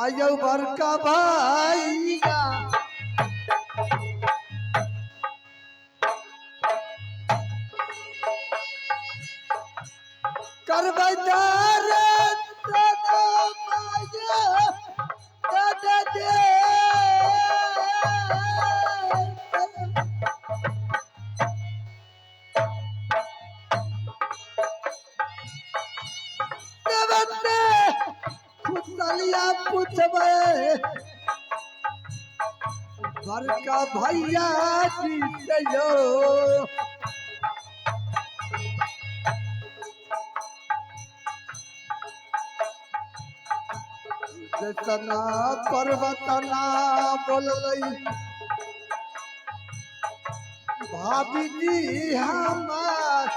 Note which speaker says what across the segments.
Speaker 1: आयो बड़का भैया करबै खुशलिया पूछबै बड़का भैया जी से यो जतना पर्वतना बोललै भाभी जी हमार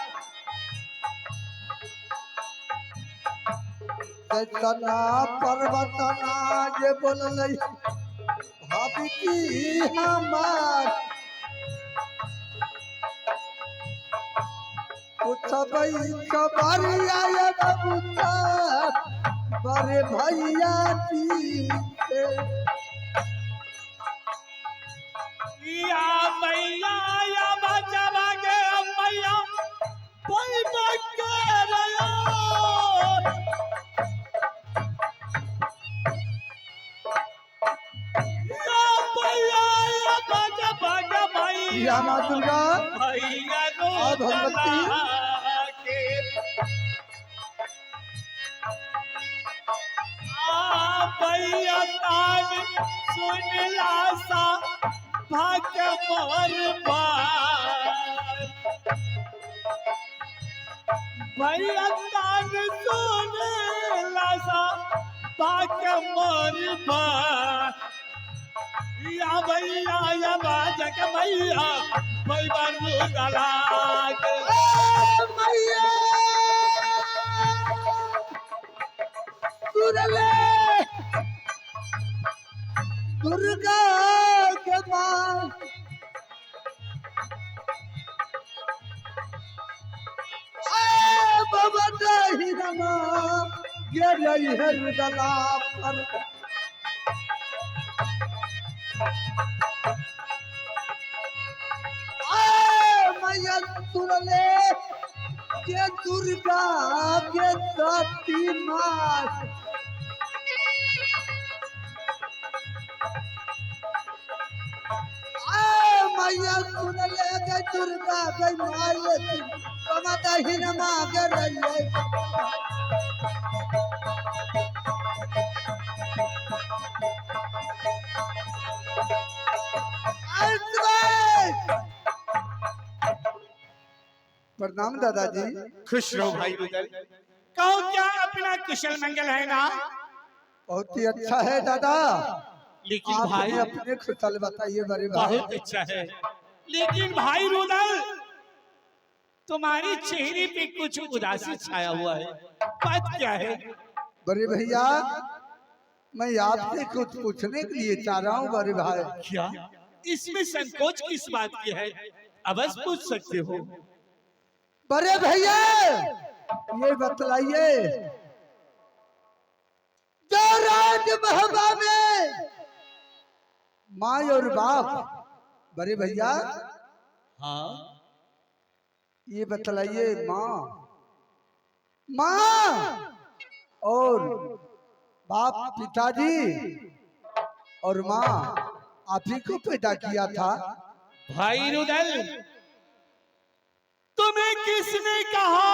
Speaker 1: जतना पर्वतना जे बोललै भाभी जी हमार पूछबै खबरिया ये बाबूता बड़े भैया जी से
Speaker 2: या मैया या बच्चा भागे मैया कोई बच्चे रहो या मैया या बच्चा भागे मैया
Speaker 1: या माँ दुर्गा
Speaker 2: भैया रो
Speaker 1: भगवती
Speaker 2: के भैया तान सुन लासा भाग मोर बार भैया तान सुन लासा भाग मोर बार या भैया या बाजक भैया भाई बनु दलाग
Speaker 1: मैया सुरले दुर्गा के मां बाबा दही रमा गिरई है गला पर मैया सुरले के दुर्गा के सती मां मैया सुन ले गई दुर्गा गई माई कमाता ही न मांग रही प्रणाम दादाजी।
Speaker 2: खुश रहो भाई रुदल कहो क्या अपना कुशल मंगल है ना
Speaker 1: बहुत ही अच्छा है दादा
Speaker 2: लेकिन
Speaker 1: आप
Speaker 2: भाई
Speaker 1: अपने खुशल बताइए बड़े भाई।
Speaker 2: बहुत अच्छा है लेकिन भाई रुदल तुम्हारे चेहरे पे कुछ उदासी छाया हुआ है बात क्या है
Speaker 1: बड़े भैया मैं आपसे कुछ पूछने के लिए चाह रहा हूँ बड़े भाई।
Speaker 2: क्या इसमें संकोच किस बात की है अवश्य पूछ सकते हो
Speaker 1: बड़े भैया ये बतलाइए जो राज महबा में माँ और बाप बड़े भैया
Speaker 2: हाँ
Speaker 1: ये बतलाइए माँ और बाप पिताजी और माँ आप ही को पैदा किया था।
Speaker 2: भाई रुदल तुम्हें किसने कहा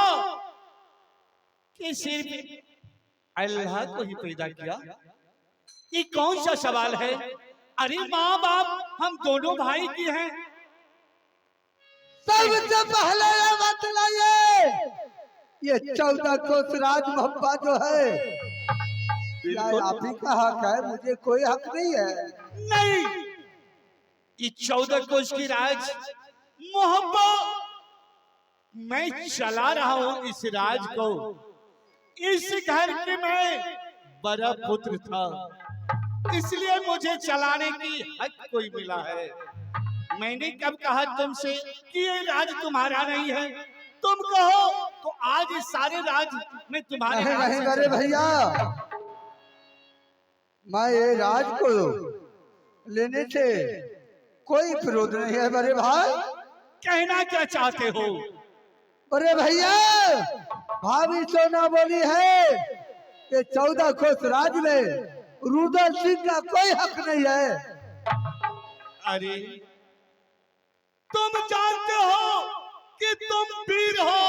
Speaker 2: कि सिर्फ अल्लाह को ही पैदा किया ये कौन सा सवाल है अरे माँ बाप हम दोनों भाई की हैं
Speaker 1: सबसे पहले ये बतलाइए ये 14 कोस राज महब्बा जो है क्या आप ही का हक है मुझे कोई हक नहीं है।
Speaker 2: नहीं ये 14 कोस की राज मोहब्बत मैं चला रहा हूं इस राज को इस घर के मैं बड़ा पुत्र था इसलिए मुझे चलाने की हक कोई मिला है मैंने कब कहा तुमसे कि ये राज तुम्हारा नहीं है तुम कहो तो आज इस सारे राज में तुम्हारे
Speaker 1: नहीं नहीं अरे भैया मैं ये राज को लेने से कोई विरोध नहीं है बड़े भाई।
Speaker 2: कहना क्या चाहते हो?
Speaker 1: बड़े भैया, भाभी सोना बोली है कि 14 कोस राज में रुद्र सिंह का कोई हक नहीं है।
Speaker 2: अरे तुम जानते हो कि तुम वीर हो।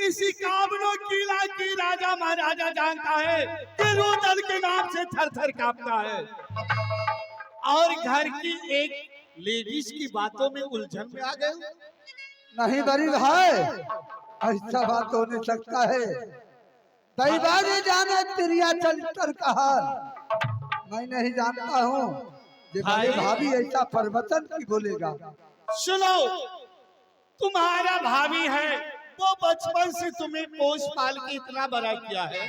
Speaker 2: इसी कामनो किला की राजा महाराजा जानता है कि रुद्र के नाम से थर थर कांपता है। और घर की एक लेडीज की बातों में उलझन में आ गए।
Speaker 1: नहीं बड़ी भाई, ऐसा बात हो नहीं सकता है। दैवाने जाने तिरिया चरित्र का हाल मैं नहीं जानता हूँ कि बड़े भाभी ऐसा प्रवचन की बोलेगा।
Speaker 2: सुनो, तुम्हारा भाभी है, वो बचपन से तुम्हें पोष पाल के इतना बड़ा किया है,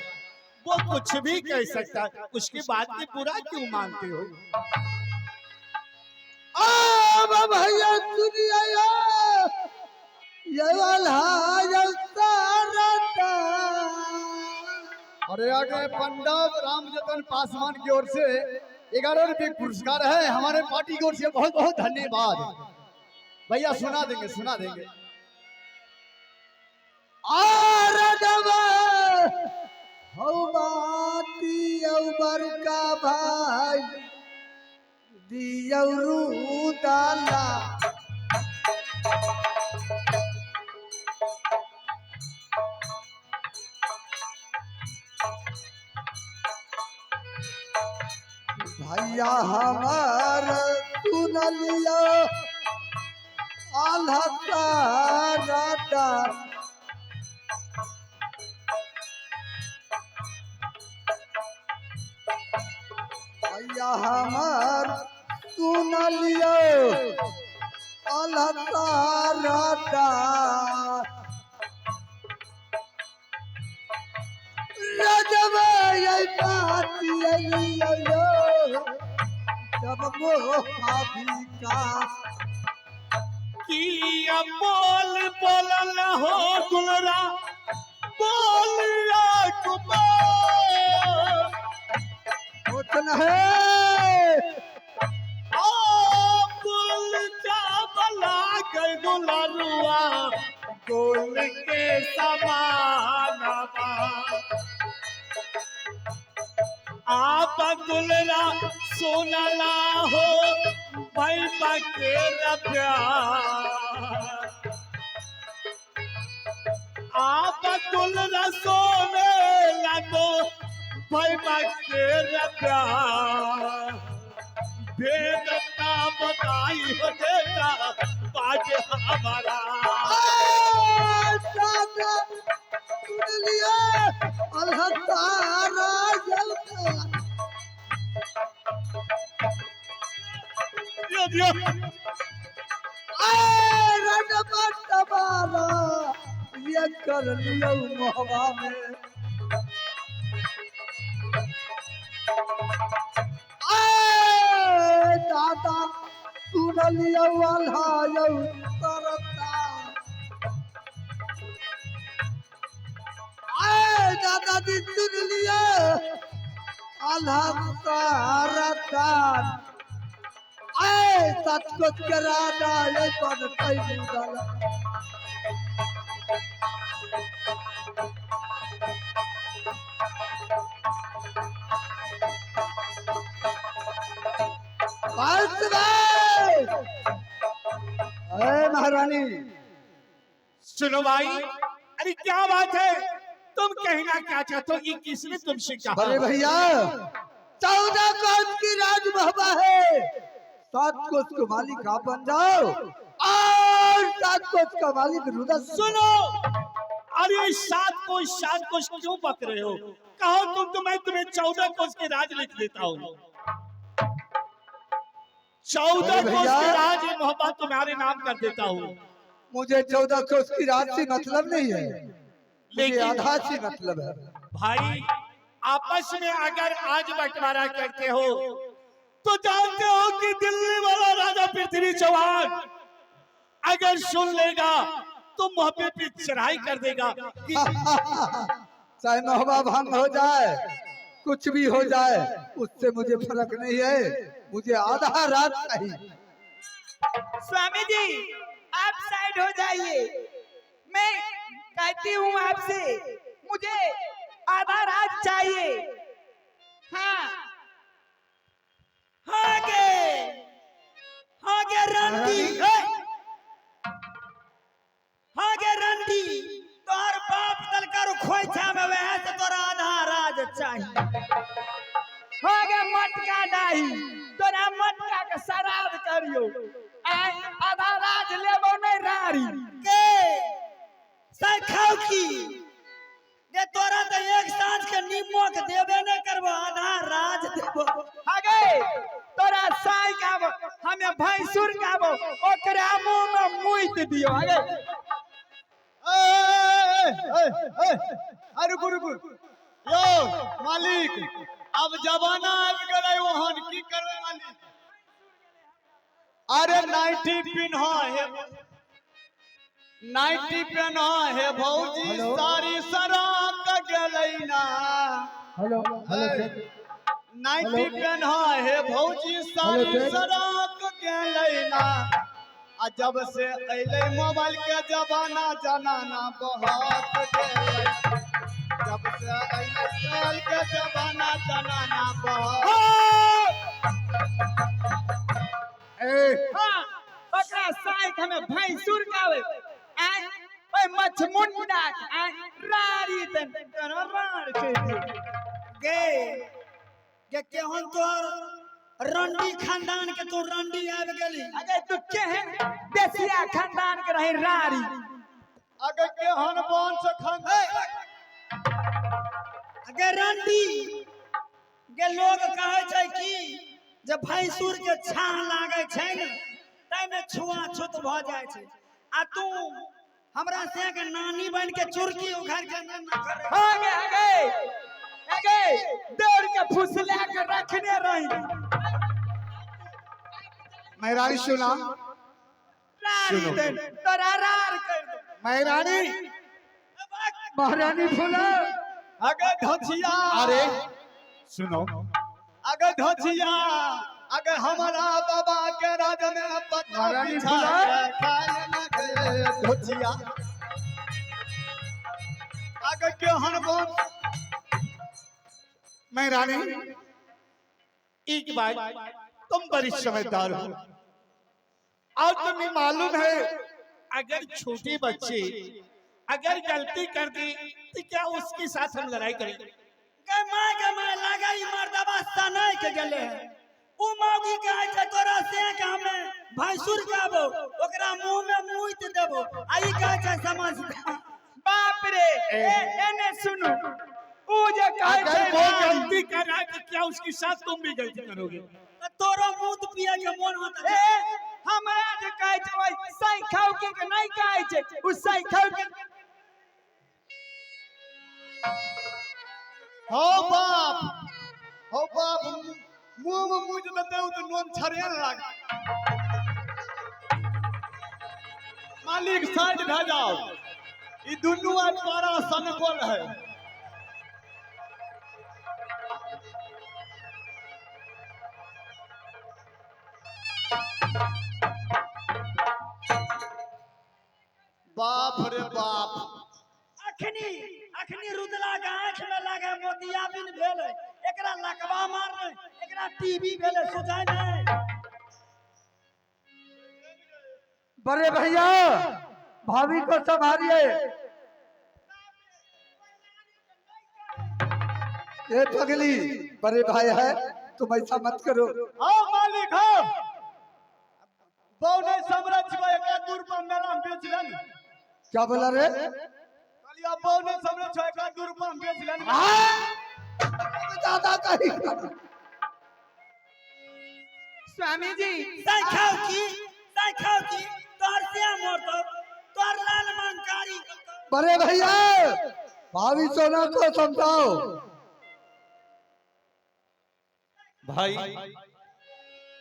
Speaker 2: वो कुछ भी कह सकता है, उसकी बात में बुरा क्यों मानते हो?
Speaker 1: भैया सुनिए, ये वाला
Speaker 3: अरे आगे पंडित रामजतन पासवान की ओर से 11 रुपये पुरस्कार है। हमारे पार्टी की ओर से बहुत बहुत धन्यवाद। भैया सुना देंगे, सुना देंगे।
Speaker 1: का भाई दियरू दाला भैया हमार सुन लिया आल्हा राता भैया हमार सुन लियो आल्हा राता राजवा ये पाती जब भाभी का
Speaker 2: कि अब बोल बोलल हो दुलरा बोलिया कुमार
Speaker 1: उतना है
Speaker 2: बोल चावला गई दुलरुआ गोल के समान आप दुलरा सोनला हो भाई बाके प्यार आप दुलरा सोने लगो भाई बाके प्यार भेदता बताई हो देता बाज हमारा
Speaker 1: ये कर लियो मोहबा में दादा सुन लियो अल्लाह तरता दादा जी सुन लियो अल्लाह तरता सच कुछ करा दा ये पद कई दूला महारानी
Speaker 2: सुनो भाई, अरे क्या बात है, तुम कहना क्या चाहते हो? ये किसने तुमसे कहा?
Speaker 1: अरे भैया 14 कोस की राज महबा है, 7 कोस का मालिक आप बन जाओ और 7 कोस का मालिक रुद्र।
Speaker 2: सुनो, अरे 7 कोस क्यों बक रहे हो? कहो तुम तो मैं तुम्हें 14 कोस के राज लिख देता हूँ। 14 कोस की राज मोहब्बत तुम्हारे नाम कर देता हूँ।
Speaker 1: मुझे 14 कोस की राज से मतलब नहीं है, लेकिन आधा से मतलब है।
Speaker 2: भाई आपस में अगर आज बंटवारा करते हो तो जानते हो कि दिल्ली वाला राजा पृथ्वी चौहान अगर सुन लेगा तो मुहब्बे पे चढ़ाई कर देगा कि
Speaker 1: चाहे मोहब्बा भंग हो जाए कुछ भी हो जाए उससे मुझे फर्क नहीं है, मुझे आधा रात चाहिए।
Speaker 4: स्वामी जी आप साइड हो जाइए, मैं कहती हूँ आपसे, मुझे आधा रात चाहिए। हाँ हाँ रंडी, हाँ रंडी, तोर बाप दलकर खोइछा में वह से तोरा आधा राज चाहिए। हाँ मटका डाही, तोरा मटका के श्राद्ध करियो, आधा राज लेबो नहीं रारी के सखाओ की जे तोरा तो एक सांझ के निमक देबे नहीं करबो, आधा राज देबो। आगे तोरा साई गाबो, हमें भैंसुर गाबो, ओकरा मुंह में मुइत दियो। आगे
Speaker 3: रुकु रुकु यो मालिक, अब जमाना आबि गेलै ओहन, की करबै मालिक? अरे नाइटी पिन्हा हे, नाइटी पिन्हा हे भौजी, सारी सराक गेलै ना।
Speaker 1: हेलो
Speaker 3: नाइटी पिन्हा हे भौजी, सारी सराक गेलै ना। आ जब से अइलै मोबाइल के जमाना, जनाना बहुत गेलै। जब से अइलै मोबाइल के जमाना, जनाना बहुत।
Speaker 4: हाँ ओकरा साई हमें भैंसुर गावे, आय ओए मछमुंडा आय रारी तन तोरा रार के गे केहन तोर रंडी खानदान के तू रंडी आब गेली। अगे तू केहन देसिया खानदान के रही रारी,
Speaker 3: अगर केहन वंश खानदान,
Speaker 4: अगे रंडी गे लोग कहे छै कि जब भैंसुर के छाह लागे छै न तै में छुआछूत भ जाय छै, आ तू हमरा से के नानी बन के चुरकी उखाड़ के न करे। आगे आगे आगे दौड़ के फुसला के रखने रही।
Speaker 1: मैं रानी सुना,
Speaker 4: रानी दे तोरा रार कर दे।
Speaker 1: मैं रानी महारानी फुला।
Speaker 3: अगर धोचिया,
Speaker 2: अरे सुनो,
Speaker 3: अगर धोचिया, अगर हमारा बाबा के राज में पता
Speaker 1: महारानी
Speaker 3: बिछा
Speaker 1: फुला।
Speaker 3: के खाए न गए धोचिया। अगर केहन वंश,
Speaker 2: मैं रानी एक बात, तुम बड़ी समझदार हो और तुम्हें मालूम है अगर छोटे बच्चे अगर गलती कर दी तो क्या उसके साथ हम लड़ाई करेंगे?
Speaker 4: गमा लगा ई मर्दबा सनय के गेले है, उ मौगी कहे छै तोरा से के हमें भैंसुर गाबो, ओकरा मुंह में मुइत देबो, आई कहे छै समझ। बाप रे एने सुनु, उ जे कहे
Speaker 2: अगर
Speaker 4: छै
Speaker 2: वो गलती कर रहा है तो क्या उसके साथ तुम भी गलती करोगे?
Speaker 4: तोरो मुंह पिया के मन होता है। हमरा जे कहे छै ओइ सही खाउ के नहीं कहे छै, उ सही खाउ के
Speaker 3: हो बाप, हो बाप, मुंह में मुझ देते हो तो नोन छरेन लाग। मालिक साइड भे जाओ, ई दुनू आज बड़ा सनकोल है। बाप रे बाप,
Speaker 4: अखनी अखनी रुदला के आंख में लागे मोतियाबिन भेले, एकरा लकवा मारने, एकरा टीबी भेले, सोचाय नहीं।
Speaker 1: बड़े भैया भाभी को संभालिए। ये पगली बड़े भाई है, तुम ऐसा मत करो।
Speaker 3: हाँ मालिक हाँ, बहु नहीं समझ को एक दूर पर मेला में बेच लेन।
Speaker 1: क्या बोला रे?
Speaker 3: कहलिया बहु नहीं समझ को एक दूर पर बेच लेन।
Speaker 1: ज्यादा कही
Speaker 4: स्वामी जी साखाओ की तोर से मोर तोर लाल मांकारी।
Speaker 1: बड़े भैया भाभी सोना को समझाओ।
Speaker 2: भाई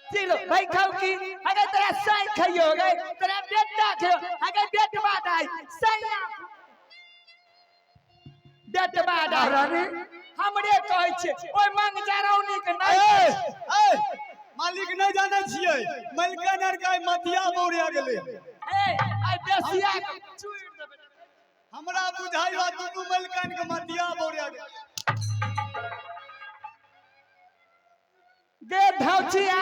Speaker 4: चलो भाई खाओ की, अगर तेरा साई खाइयो गए, तेरा बेटा खाओ, अगर बेटवा दाई सैया बेटवा दाई।
Speaker 1: महारानी
Speaker 4: हमरे कहै छै ओइ मंगजारौनी के
Speaker 3: ए,
Speaker 4: नहीं
Speaker 3: ए, मालिक नहीं जाने छियै मलकनर का मतिया बोरिया गेले
Speaker 4: ए आई बेसिया के चूड़ देबे
Speaker 3: हमरा बुझाई बा दुनू मलकन के मतिया बोरिया गेले
Speaker 4: दे धौचिया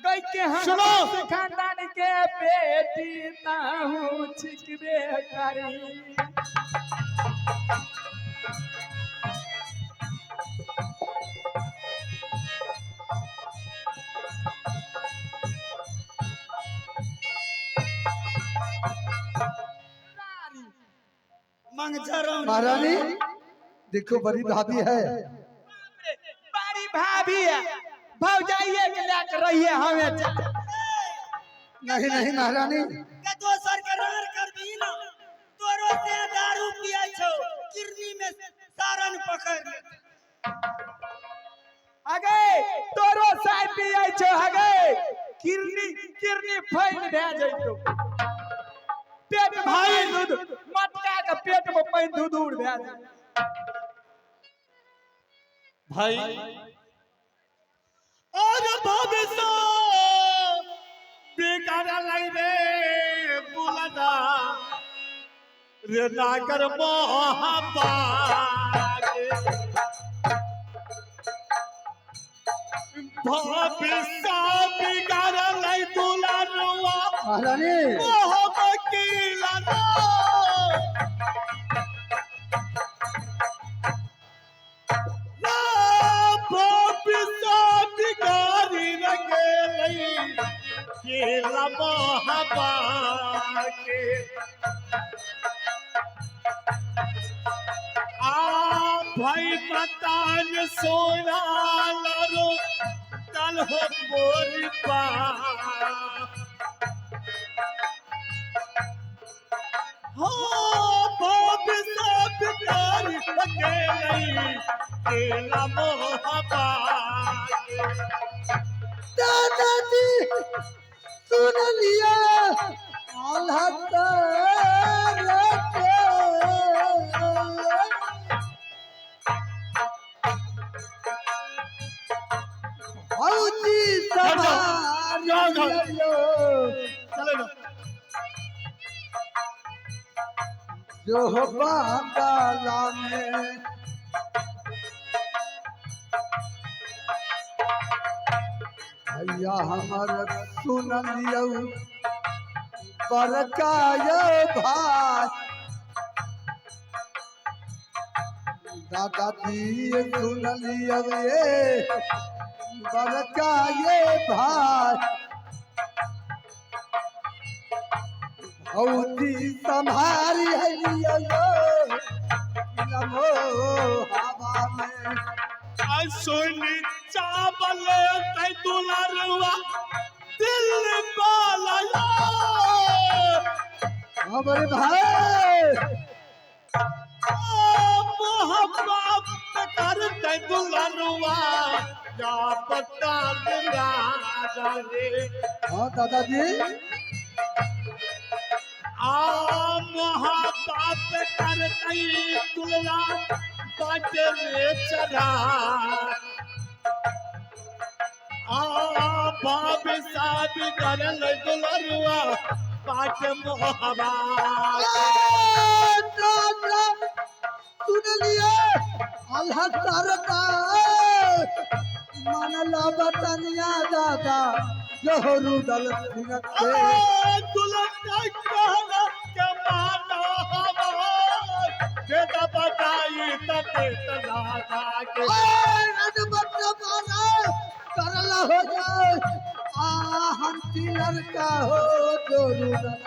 Speaker 4: गई के हम
Speaker 2: सुनो।
Speaker 4: खानदान के बेटी ताहू छिकबे करी
Speaker 3: मंगजरौनी
Speaker 1: महारानी देखो बड़ी भाभी है।
Speaker 4: बड़ी भाभी है भौजाइए के लेकर रहिए हमें
Speaker 1: नहीं नहीं महारानी
Speaker 4: के दोसर के रार कर दी ना तोरो से दारू पियै छौ किरनी में सारन पकड़ ले अगे तोरो साय पियै छौ अगे किरनी फैल भे जइतो पेट भाई दूध मटका के पेट में पानी दूध उड़ भे जाय
Speaker 2: भाई और भविष्य बेकार लाई रे बुलदा रे नागर मोहब्बा भविष्य बेकार लाई दुलारुआ
Speaker 1: महारानी
Speaker 2: मोहब्बत की लड़ा भाई बतान सोना लारो कल हो मोरी पा हो बाप सब कारी अकेली केला मोहब्बा
Speaker 1: दादाजी सुन लिया आल्हा तारा के। भौजी सवार
Speaker 2: जाओ।
Speaker 1: लियो।
Speaker 2: चले ना
Speaker 1: जो हो बांगाला में भैया हमर सुन लियो बरकाय भाई दादाजी सुन लियो ये बरकाय भाई भौजी संभारी है लियो नमो हवा में
Speaker 2: सोनी चावल तै दुलारुआ दिल बाला
Speaker 1: हमारे भाई
Speaker 2: मोहब्बत कर तै दुलारुआ या पता राजा रे
Speaker 1: हाँ दादाजी
Speaker 2: मोहब्बत कर तै दुला बाट रे चढ़ा बाब साहब करल दुलरुआ बाट मोहबा
Speaker 1: दादा सुन लिया अल्लाह तारा का मनला बतनिया दादा जोहरू दल सिंह के
Speaker 2: दुल्हन कहना के माना हवा जे बताई तते तलाता के
Speaker 1: रजबत मारा करला हो जाए हम लड़का हो जोरू दल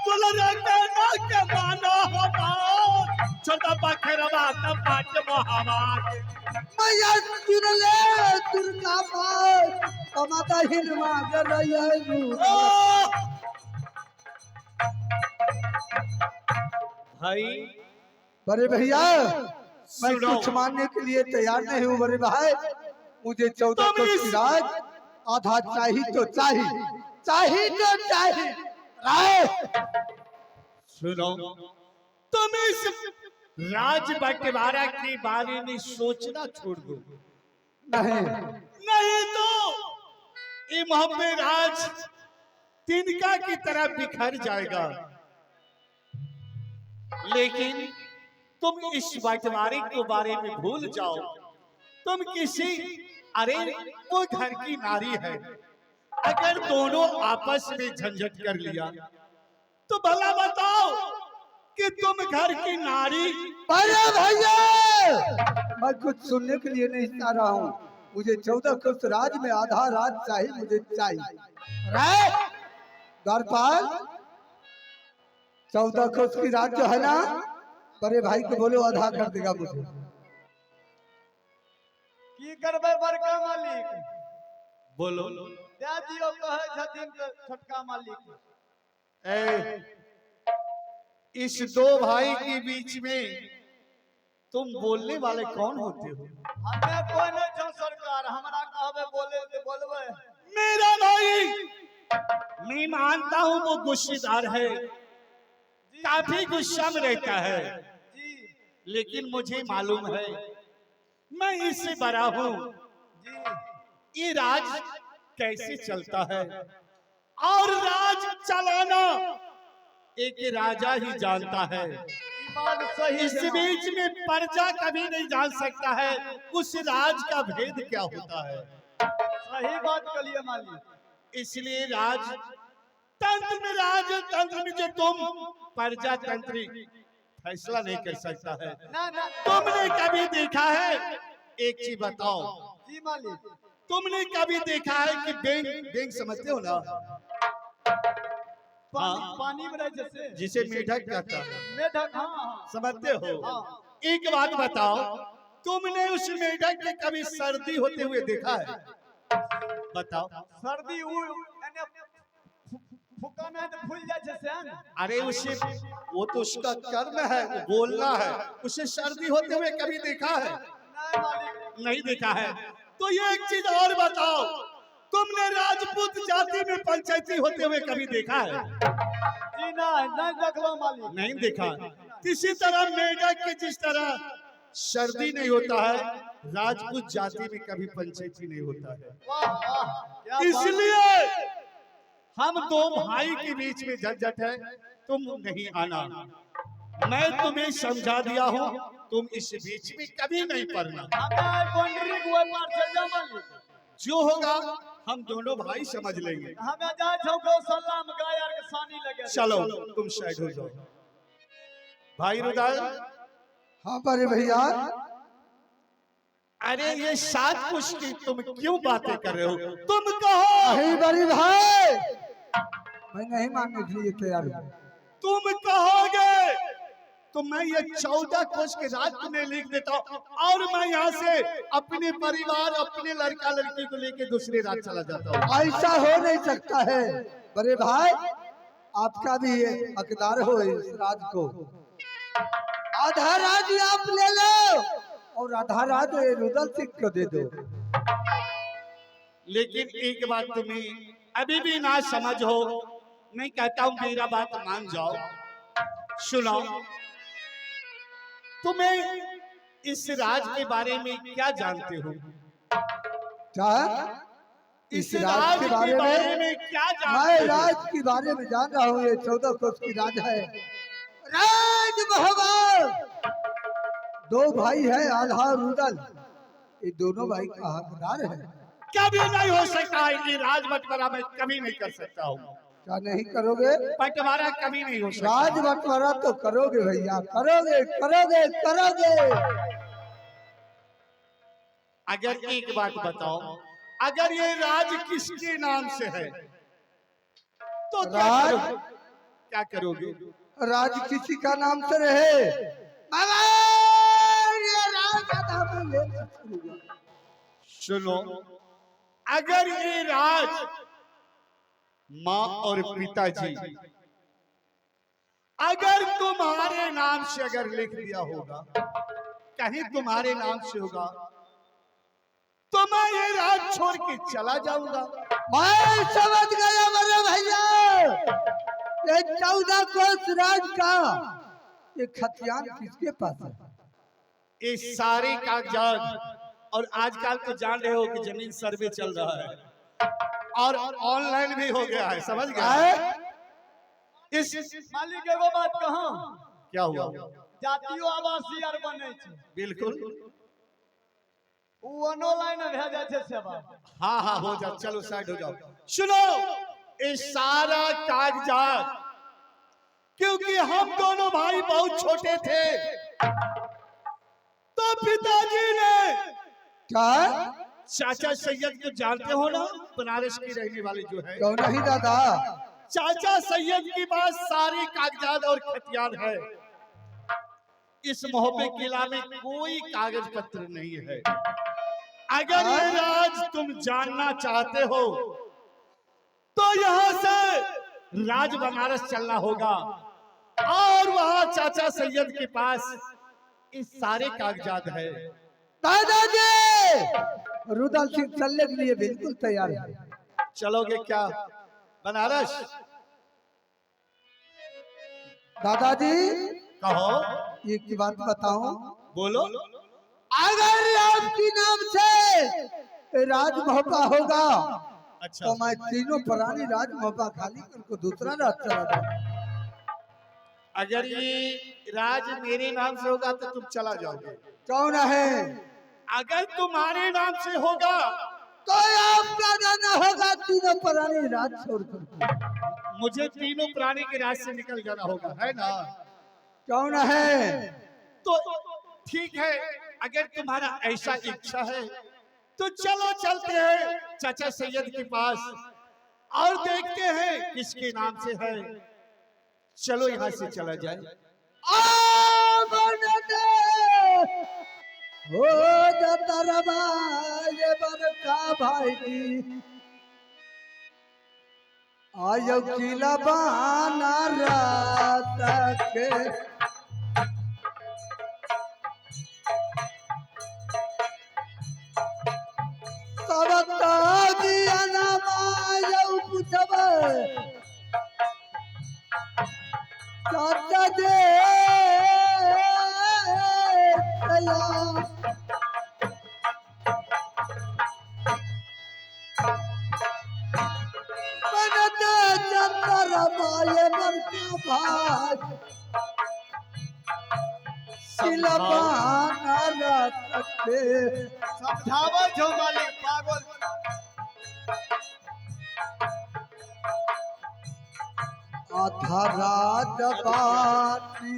Speaker 2: दुल्हन कहना के माना हवा छोटा पखरवा तब बाट मोहबा
Speaker 1: मैया सुन ले दुर्गा माँ कमाता हिनमा कर रही है
Speaker 2: भाई
Speaker 1: बड़े भैया मैं
Speaker 2: सुनो।
Speaker 1: कुछ मानने के लिए तैयार नहीं हूँ बड़े भाई मुझे 14
Speaker 2: तुम
Speaker 1: को
Speaker 2: इस-
Speaker 1: सिराज आधा चाहिए तो चाहिए राय
Speaker 2: सुनो तुम इस राज बंटवारा के बारे में सोचना छोड़ दो,
Speaker 1: नहीं
Speaker 2: नहीं तो ये मोहब्बे राज तिनका की तरह बिखर जाएगा। लेकिन तुम इस बंटवारे के बारे में भूल जाओ। तुम किसी, अरे वो घर की नारी है, अगर दोनों आपस में झंझट कर लिया तो भला बताओ कि तुम घर की नारी।
Speaker 1: अरे भैया, मैं कुछ सुनने के लिए नहीं चाह रहा हूँ। मुझे 14 कोस राज में आधा राज चाहिए, मुझे चाहिए। द्वारपाल, 14 कोस की राज जो है ना, बड़े भाई को बोलो आधा कर देगा मुझे।
Speaker 3: की करबे बड़का मालिक?
Speaker 2: बोलो।
Speaker 3: दे दियो कहे छथिन तो छोटका मालिक।
Speaker 2: इस दो भाई के बीच में तुम बोलने वाले कौन होते हो?
Speaker 3: हमें कोई नहीं छो सरकार, हमरा कहबे बोले तो बोलबे।
Speaker 2: मेरा भाई, मैं मानता हूँ वो गुस्सेदार है, काफी गुस्सा में रहता है,
Speaker 3: जी
Speaker 2: लेकिन मुझे मालूम है मैं इससे बड़ा हूँ।
Speaker 3: जी
Speaker 2: ये राज कैसे चलता है और राज चलाना एक राजा ही जानता है।
Speaker 3: ई बात सही
Speaker 2: इस
Speaker 3: जनाब।
Speaker 2: बीच में प्रजा कभी नहीं जान सकता है उस राज का भेद क्या होता है।
Speaker 3: सही बात कलिए मालिक।
Speaker 2: इसलिए राज तंत्र में जो तुम प्रजा तंत्री फैसला नहीं कर सकता है।
Speaker 3: ना ना
Speaker 2: तुमने कभी देखा है, एक चीज बताओ,
Speaker 3: जी मालिक,
Speaker 2: तुमने कभी देखा है कि बैंक समझते हो ना,
Speaker 3: पानी
Speaker 2: हाँ।
Speaker 3: पानी में रहे जैसे
Speaker 2: जिसे मेढक कहता है,
Speaker 3: मेढक। हाँ
Speaker 2: समझते हो?
Speaker 3: हाँ।
Speaker 2: एक बात बताओ, तुमने उस मेढक के कभी सर्दी होते हुए देखा है? बताओ।
Speaker 3: सर्दी एने फुकाना है तो फूल जाए जैसे है ना।
Speaker 2: अरे उसे, वो तो उसका कर्म है, वो बोलना है। उसे सर्दी होते हुए कभी देखा है?
Speaker 3: नहीं मालिक।
Speaker 2: नहीं देखा है। तो ये एक चीज और बताओ, तुमने राजपूत जाति में पंचायती होते हुए कभी देखा है?
Speaker 3: जी नहीं देखलो मालिक।
Speaker 2: नहीं देखा। किसी तरह मेढक के जिस तरह सर्दी नहीं होता है, राजपूत जाति में कभी पंचायती नहीं होता है।
Speaker 3: वाह वाह क्या बात।
Speaker 2: इसलिए हम दो भाई के बीच में झंझट है, तुम नहीं आना। मैं तुम्हें समझा दिया हूँ, तुम इस बीच में कभी नहीं पड़ना।
Speaker 3: हमें बाउंड्री को पार चल जा मालिक।
Speaker 2: जो होगा हम दोनों भाई समझ लेंगे।
Speaker 3: हमें जा छौ गौशाला में गाय आर के सानी लगे।
Speaker 2: चलो तुम साइड हो जाओ। भाई रुदाल,
Speaker 1: हाँ बड़े भैया,
Speaker 2: अरे ये सात कुछ की तुम क्यों बातें कर रहे हो? तुम कहो।
Speaker 1: नहीं बड़े भाई, मैं नहीं मानने के लिए तैयार हूँ।
Speaker 2: तुम कहोगे तो मैं ये 14 कोस के राज तुम्हें लिख देता हूँ और मैं यहाँ से अपने परिवार, अपने लड़का लड़की को लेके दूसरे राज चला जाता हूँ।
Speaker 1: ऐसा हो नहीं सकता है बड़े भाई, आपका भी ये हकदार हो इस राज को। आधा राज आप ले लो और आधा राज रुदल सिंह को दे दो।
Speaker 2: लेकिन एक बात तुम्हें अभी भी ना समझ हो, मैं कहता हूँ मेरा बात मान जाओ। सुनो, तुम्हें इस राज के बारे में क्या जानते हो?
Speaker 1: क्या? इस राज के बारे में
Speaker 2: क्या
Speaker 1: मैं
Speaker 2: जानते हो?
Speaker 1: राज के बारे में जान रहा हूँ। ये 14 कोस की राज है। राज मोहब्बत, दो भाई है आल्हा और रुदल, ये दोनों भाई का हकदार है।
Speaker 2: कभी नहीं हो सकता है ये राज बंटवारा, मैं कभी नहीं कर सकता हूँ।
Speaker 1: क्या नहीं करोगे?
Speaker 2: बंटवारा कभी नहीं हो सकता।
Speaker 1: राज बंटवारा तो करोगे भैया, करोगे करोगे करोगे।
Speaker 2: अगर एक बात बताओ, अगर ये राज किसके नाम से है तो
Speaker 1: राज?
Speaker 2: क्या करोगे?
Speaker 1: राज किसी का नाम से रहे, मगर ये राज आधा मैं ले सकूंगा।
Speaker 2: सुनो, अगर ये राज माँ और पिताजी अगर तुम्हारे नाम से अगर लिख दिया होगा, कहीं तुम्हारे नाम से होगा, तो मैं ये राज छोड़ के चला जाऊंगा।
Speaker 1: मैं समझ गया मेरे भैया, ये 14 कोस राज का ये खतियान किसके पास है?
Speaker 2: ये सारे कागजात, और आजकल तो जान रहे हो कि जमीन सर्वे चल रहा है और ऑनलाइन भी हो गया है, समझ गए?
Speaker 1: है?
Speaker 2: इस
Speaker 3: मालिक एगो बात कहाँ,
Speaker 2: क्या हुआ?
Speaker 3: जातियो आवासीय आर बने छै,
Speaker 2: बिल्कुल,
Speaker 3: उ ऑनलाइन भेजे छै सेवा।
Speaker 2: हाँ हाँ हो जाओ, चलो साइड हो जाओ। सुनो, ये सारा कागजात, क्योंकि हम दोनों भाई बहुत छोटे थे तो पिताजी ने,
Speaker 1: क्या?
Speaker 2: चाचा सैयद को जानते हो ना, बनारस की रहने वाले जो है,
Speaker 1: क्यों नहीं दादा?
Speaker 2: चाचा सैयद के पास सारे कागजात और खतियान है। इस मोहब्बे किला में कोई कागज पत्र नहीं है। अगर ये राज तुम जानना चाहते हो तो यहाँ से राज बनारस चलना होगा और वहाँ चाचा सैयद के पास इस सारे कागजात है।
Speaker 1: दादाजी, रुदल सिंह चलने के लिए बिल्कुल तैयार है।
Speaker 2: चलोगे क्या बनारस?
Speaker 1: दादाजी,
Speaker 2: कहो,
Speaker 1: एक की बात बताऊं,
Speaker 2: बोलो।
Speaker 1: अगर आपकी नाम से राज मोहब्बा होगा
Speaker 2: अच्छा,
Speaker 1: तो मैं तीनों पुरानी राज मोहब्बा खाली करके दूसरा राज चला जाऊंगा।
Speaker 2: अगर ये राज मेरे नाम से होगा तो तुम चला जाओगे।
Speaker 1: कौन है?
Speaker 2: अगर तुम्हारे नाम से होगा
Speaker 1: तो आपका जाना होगा तीनों पुरानी राज छोड़ करके।
Speaker 2: मुझे तीनों प्राणी के राज से निकल जाना होगा, है ना?
Speaker 1: कौन है?
Speaker 2: तो ठीक है, अगर तुम्हारा ऐसा इच्छा है तो चलो चलते हैं चाचा सैयद के पास और देखते हैं किसके नाम से है। चलो यहाँ से चला जाए।
Speaker 1: हो जाता रबा ये बरका भाई आयो किला बाना रात के सबता दिया नामायो पूछब चाचा दे बनते चंदर माये बरका भाई सिलबाना रात के
Speaker 3: समझावो जो मालिक पागल।
Speaker 1: आधा राज बाती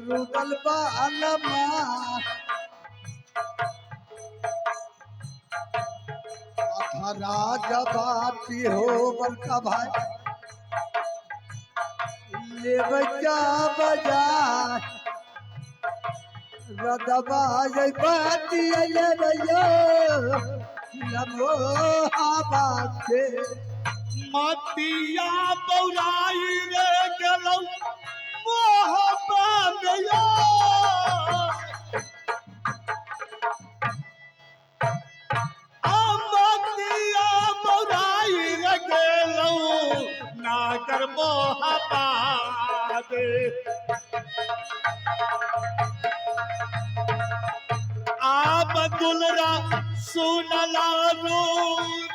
Speaker 1: रुदल बालमा आधा राज बाती हो बरका भाई ले बजा बजा रदबा ये बाती ले बजा लमो हवा के
Speaker 2: मतिया बौराई रे गलौ मोहब्बा में यो। मतिया बौराई रे गलौ नागर मोहब्बा दे। आप दुलरा सुनला रो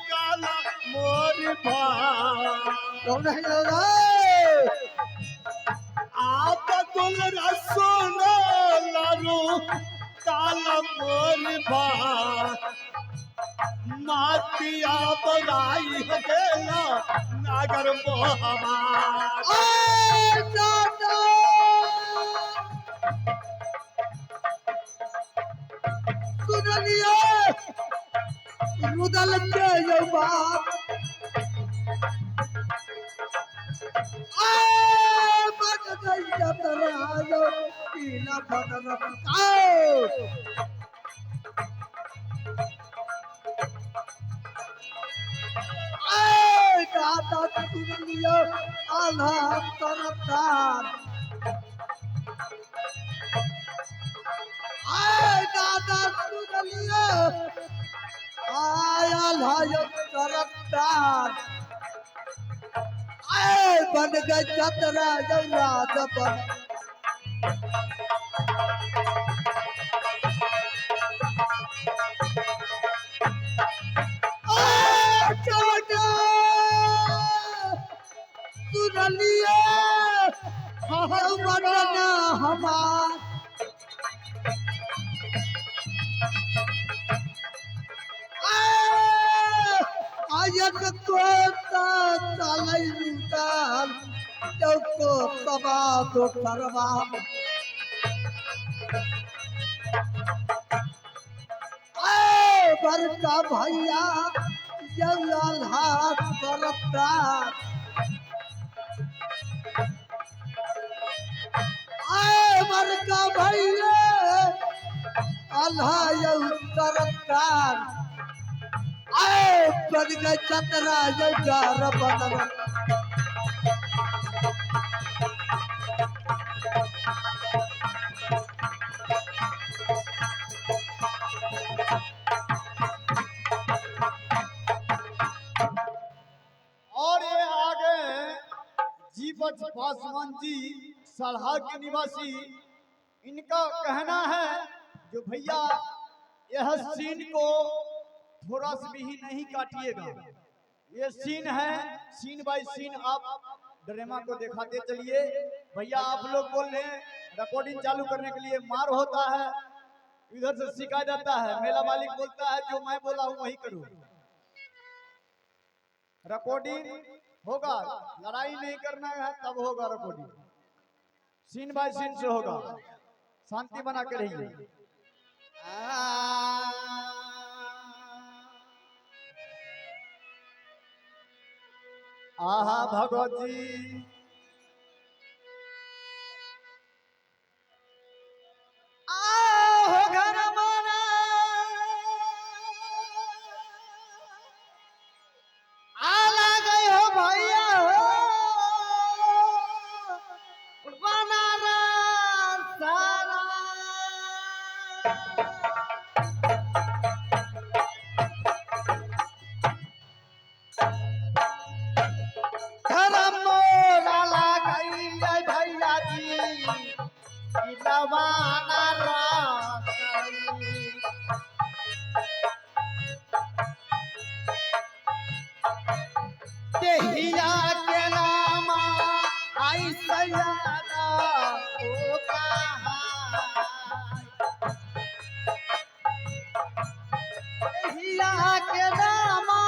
Speaker 2: काला मोर
Speaker 1: कौन है दादा?
Speaker 2: आप दुल रसूल लारू काला मोर मातिया बनाई गेला नागर मोहबा।
Speaker 1: दादा सुन लिया रुदल के ये बात बन गई तरायो पीला बन रखाओ दादा सुन लिया आला तरतार दादा सुन लिया आया लायो तरतार बन बन गए चतरा राज बन सुनलिए बनना हमार आयत को चलै लूटल चौको तबा दो करवा बड़का भैया जंगल हाथ करता बड़का भैया अल्लाह सरकार बन गए चतरा जगार बनवा
Speaker 3: और ये आगे जीवच पासवान जी सलहा के निवासी, इनका कहना है जो भैया यह सीन को थोड़ा सा भी नहीं काटिएगा। ये सीन है, सीन बाय सीन आप ड्रामा को दिखाते चलिए। भैया आप लोग बोल रहे हैं रिकॉर्डिंग चालू करने के लिए मार होता है, इधर से सिखाया जाता है, मेला मालिक बोलता है जो मैं बोला हूँ वही करूँ। रिकॉर्डिंग होगा, लड़ाई नहीं करना है तब होगा रिकॉर्डिंग, सीन बाय सीन से होगा। शांति बना के रहिए। आहा भगवत जी
Speaker 4: आओ घर माना आला गए हो भैया हो बनारा सारा देहिया के नामा आई सयादा ओ देहिया के नामा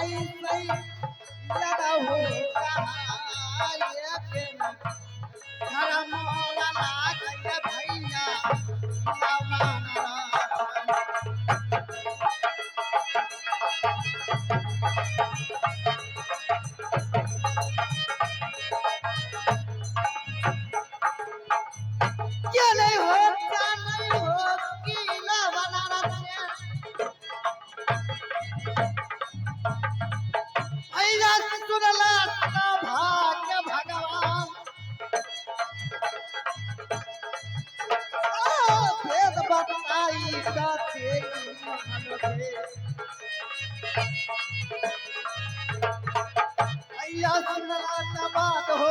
Speaker 4: आई सयादा हो घर मोला लागे भैया बात हो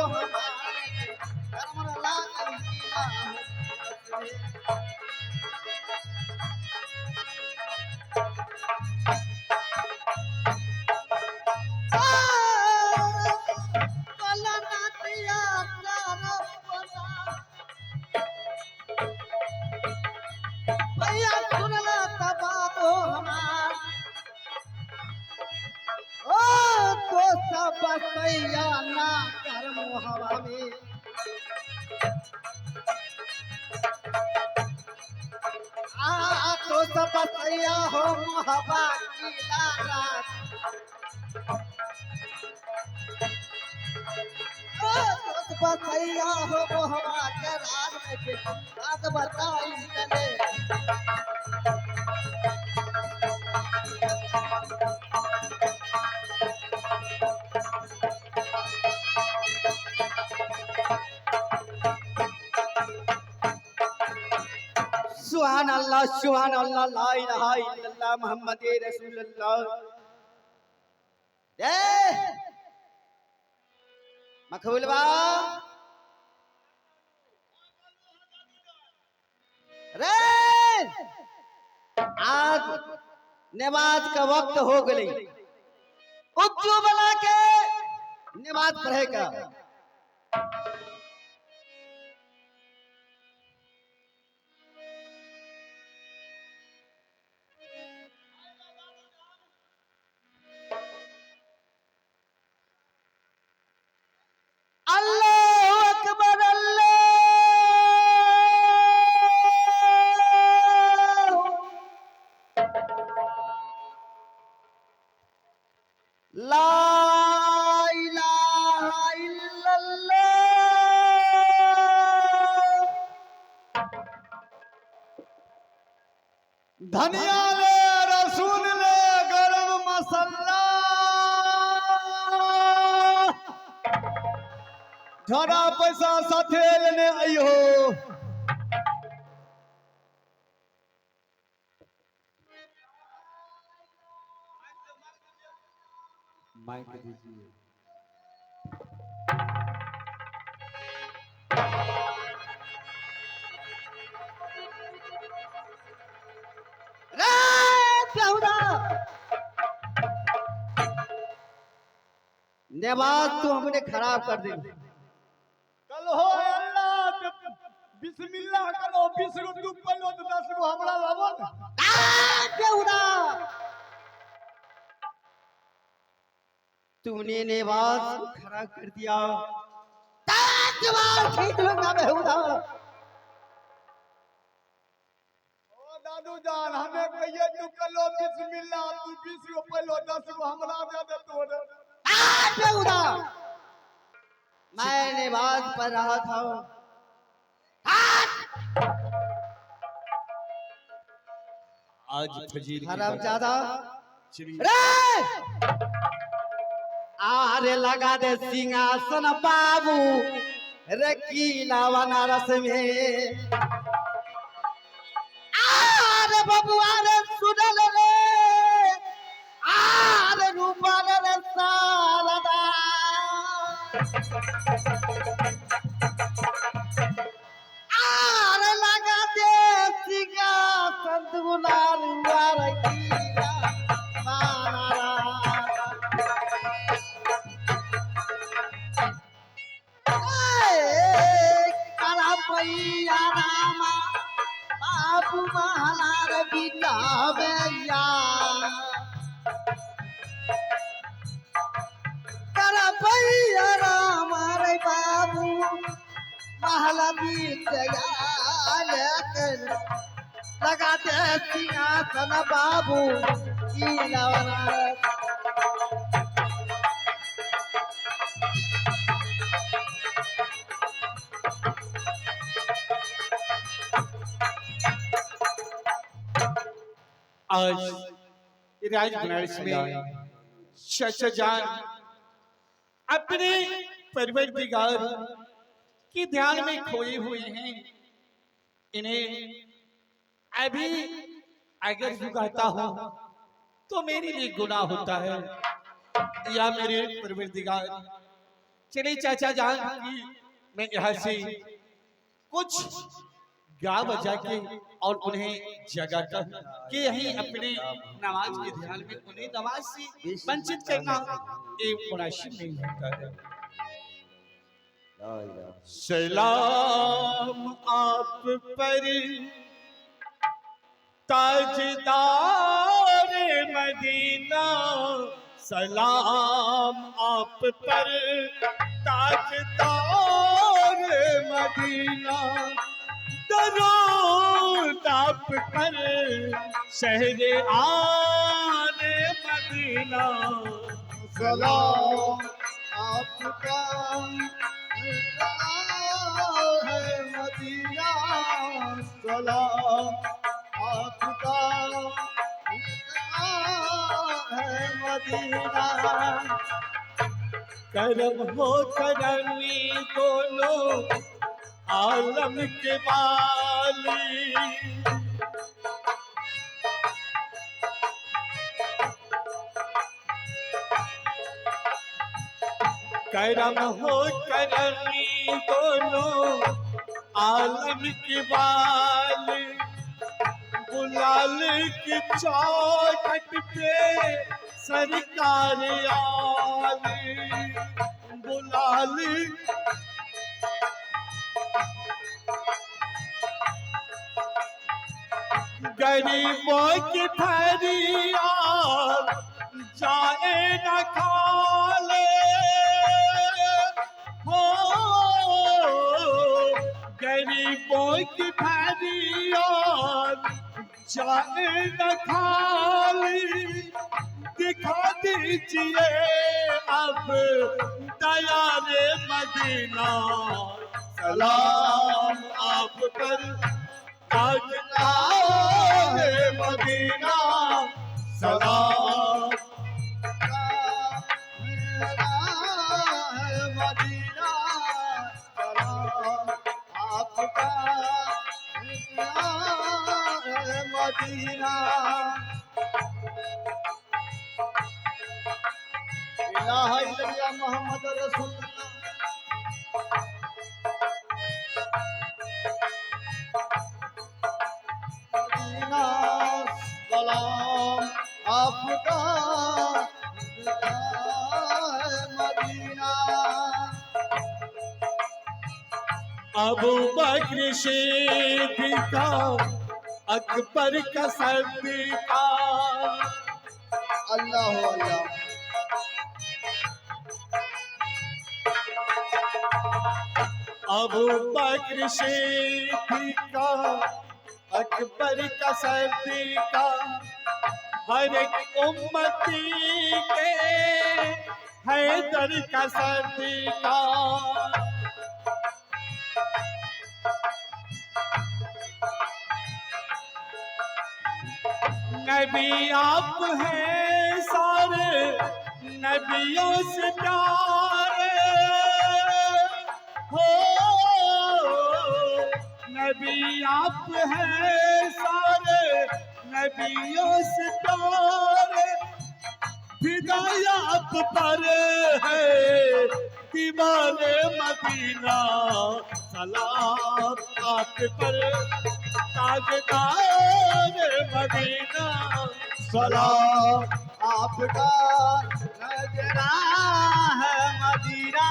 Speaker 4: भैया सुनला बात हो हमार ओ तो सब बसैया ना कर मोहवा में तो सब बसैया हो मोहबा की रात तो बसैया हो मोहबा के रात में बात बताई चले सुभान अल्लाह ला इलाहा इल्लल्लाह मुहम्मद रसूलुल्लाह।
Speaker 5: मखबूलवा रे आज नमाज का वक्त हो गई। उच्चू बना के नमाज पढ़ेगा। अल्लाहू अकबर ला इलाहा इल्लल्लाह।
Speaker 3: धनिया ले, रसूल ले, गरम मसाला, झड़ा पैसा साथे लेने आइयो।
Speaker 2: माइक दीजिए।
Speaker 5: रे बेहुदा नमाज तो हमने खराब कर दी।
Speaker 3: कल हो अल्लाह बिस्मिल्लाह करो, 20 गो तू पलो तो 10 गो हमरा लावन।
Speaker 5: बेहुदा तूने नमाज खराब कर दिया। जवाब खींच लूंगा बेहुदा।
Speaker 3: ओ दादू जान हमें कहिए तू कलो बिस्मिल्लाह, तू 20 गो पलो 10 गो हमरा दे दे तू।
Speaker 5: बेहुदा मैं नमाज पढ़ रहा था।
Speaker 2: आज फजीर की
Speaker 5: हराम
Speaker 2: बात-
Speaker 5: ज्यादा
Speaker 2: चलिए।
Speaker 5: रे आरे लगा दे सिंहासन बाबू रे किला बनारस में। आरे बबुआ रे सुनल रे आरे रूपा रे सारदा। आरे लगा दे सिंहासन दुलार रे किला बनारस। करा पैया रामा बाबू महलार बिका भैया। करा पैया रामा रे बाबू महला बिका लेकर लगा दे सिंहासन बाबू की लवनारस।
Speaker 2: आज राज बनारस में चाचा जान अपने परवरदिगार के ध्यान में खोए हुए हैं। इन्हें अभी अगर झुकाता हूं तो मेरे लिए गुनाह होता है या मेरे परवरदिगार। चले चाचा जान की मैं यहाँ से कुछ गा बजा के और उन्हें जगाता कि यही अपने नमाज के ध्यान में उन्हें नमाज से वंचित करना ये मुनासिब नहीं होता है। सलाम आप पर ताजदार मदीना, सलाम आप पर ताजदार मदीना। दरूद आप पर शहरे आने मदीना।
Speaker 3: सलाम आपका है मदीना, सलाम आपका है मदीना।
Speaker 2: करम हो करमी दोनों आलम के वाली। करम हो करमी दोनों आलम की बाल, गुलाल की चौखट पे सरकार आली, गुलाल गरीबों की फरियाद जाए न खाले, हो गरीबों की फरियाद जाए न खाली, दिखा दीजिए अब दया रे मदीना, सलाम आप पर ताजदार मदीना, सलाम
Speaker 3: मदीना सलाम आपका मदीना। इलाहा इल्लल्लाह मोहम्मद रसूलुल्लाह। मदीना सलाम आपका मदीना।
Speaker 2: अबू बकर सिद्दीक़ अकबर का सदीक़ा,
Speaker 3: अल्लाह अल्लाह।
Speaker 2: अबू बकर सिद्दीक़ अकबर का सदीक़ा, हर एक उम्मती के हैदर का सदीक़ा, नबी आप हैं सारे नबियों से प्यारे, हो नबी आप हैं सारे नबियों से प्यारे, फिदाया आप पर है दीवाने मदीना, सलाम आप पर ताजदार मदीना,
Speaker 3: सलाम आपका नजरा है मदीना।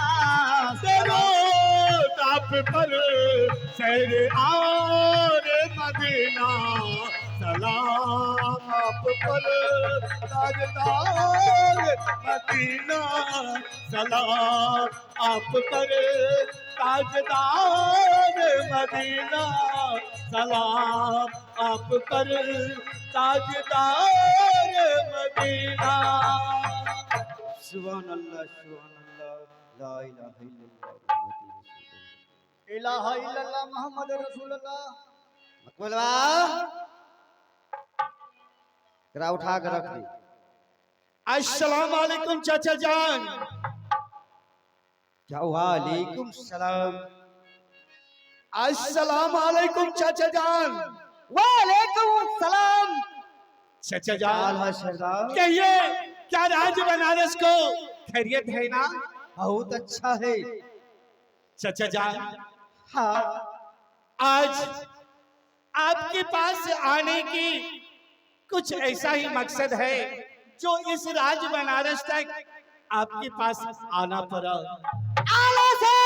Speaker 2: सलाम आप पर सैर आर मदीना, सलाम आप पर ताजदार मदीना, सलाम आप पर ताजदार मदीना, सलाम आप पर ताजदार मदीना।
Speaker 5: सुभान अल्लाह ला इलाहा इल्लल्लाह
Speaker 3: इलाहा इल्लल्लाह मोहम्मद रसूलुल्लाह।
Speaker 5: मकबूल बा करा उठा कर रख दे।
Speaker 2: अस्सलाम वालेकुम चाचा जान।
Speaker 5: क्या वालेकुम सलाम।
Speaker 2: अस्सलाम वालेकुम चाचा जान।
Speaker 5: वालेकुम सलाम।
Speaker 2: चाचा
Speaker 5: हाल
Speaker 2: जान
Speaker 5: है सरदार।
Speaker 2: कहिए क्या राज बनारस को खैरियत है ना?
Speaker 5: बहुत अच्छा है।
Speaker 2: चाचा जान
Speaker 5: हाँ
Speaker 2: आज आपके पास आने की कुछ ऐसा ही मकसद है जो इस राज बनारस तक आपके पास आना पड़ा।
Speaker 5: आला से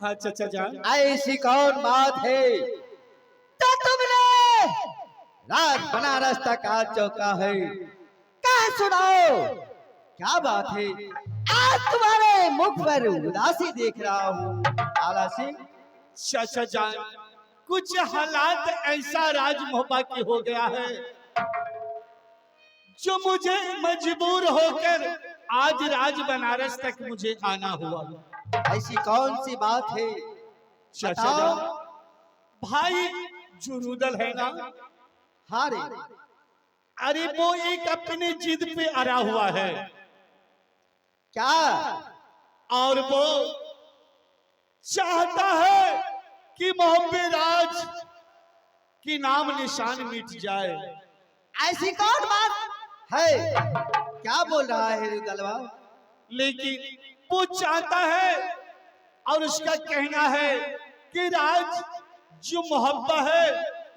Speaker 2: हाँ चाचा जान।
Speaker 5: ऐसी कौन बात है तो तुमने राज बनारस तक आ चौका है? कह सुनाओ क्या बात है? आज तुम्हारे मुख पर उदासी देख रहा हूँ आला सिंह।
Speaker 2: चाचा जान कुछ हालात ऐसा राज मोहब्बा की हो गया है जो मुझे मजबूर होकर आज राज बनारस तक मुझे आना हुआ।
Speaker 5: ऐसी कौन सी बात है?
Speaker 2: चाचा
Speaker 5: बताओ।
Speaker 2: जान भाई जुरूदल है ना?
Speaker 5: हाँ रे
Speaker 2: अरे वो एक अपने जिद पे अड़ा हुआ है
Speaker 5: क्या?
Speaker 2: और वो चाहता है कि मोहब्बे राज की नाम निशान मिट जाए।
Speaker 5: ऐसी कौन बात है? क्या बोल रहा है रुदलवा?
Speaker 2: लेकिन वो चाहता है और उसका कहना है कि राज जो मोहब्बत है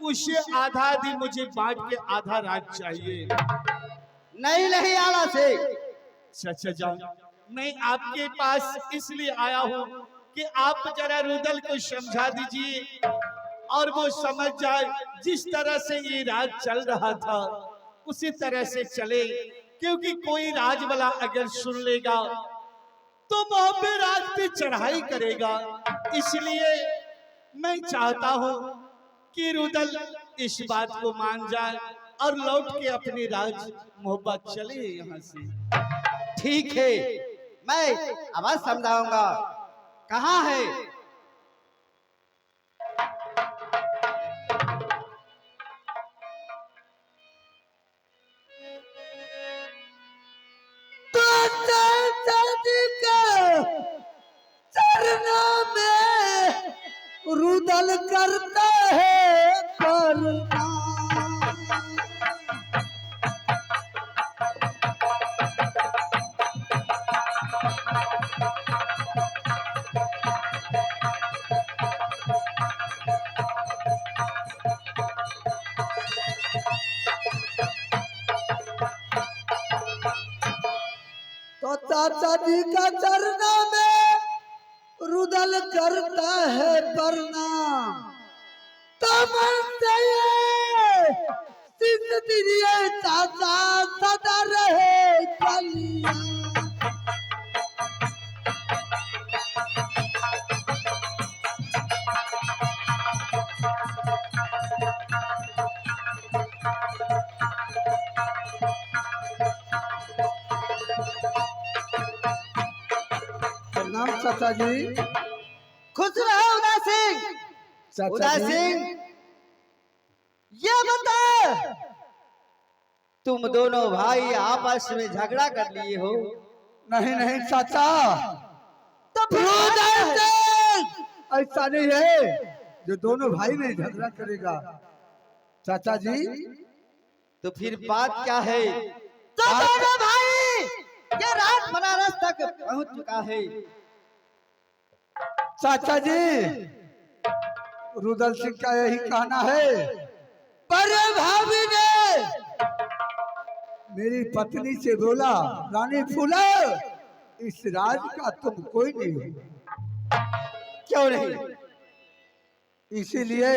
Speaker 2: उसे आधा आधी मुझे बांट के आधा राज चाहिए।
Speaker 5: नहीं नहीं आला से
Speaker 2: चाचा जान, मैं आपके पास इसलिए आया हूँ कि आप जरा रुदल को समझा दीजिए और वो समझ जाए जिस तरह से ये राज चल रहा था उसी तरह से चले, क्योंकि कोई राज वाला अगर सुन लेगा तो मोहब्बत राज पे चढ़ाई करेगा। इसलिए मैं चाहता हूँ कि रुदल इस बात को मान जाए और लौट के अपनी राज मोहब्बत चले यहाँ से।
Speaker 5: ठीक है, मैं आवाज समझाऊंगा। कहाँ है?
Speaker 1: चरणों में रुदल करता है प्रणाम। तो चाचा जी का चरणों में रुदल करता है प्रणाम। तो मनते सिद्ध दीजिए चाचा सदा रहे कल्याण। प्रणाम चाचा जी।
Speaker 5: खुश रहो उदय सिंह।
Speaker 1: चाचा
Speaker 5: उदय
Speaker 1: जी,
Speaker 5: सिंह, ये बता, तुम दोनों भाई आपस में झगड़ा कर लिए हो?
Speaker 1: नहीं नहीं चाचा,
Speaker 5: तो फिर
Speaker 1: रुदल सिंह ऐसा नहीं है जो दोनों भाई में झगड़ा करेगा। चाचा जी,
Speaker 5: तो फिर बात क्या है? तो दोनों भाई, ये रात बनारस तक पहुंच चुका है।
Speaker 1: चाचा जी, रुदल सिंह का यही कहना है, पर भाभी ने मेरी पत्नी से बोला, रानी फूला इस राज का तुम कोई नहीं हो।
Speaker 5: क्यों नहीं?
Speaker 1: इसीलिए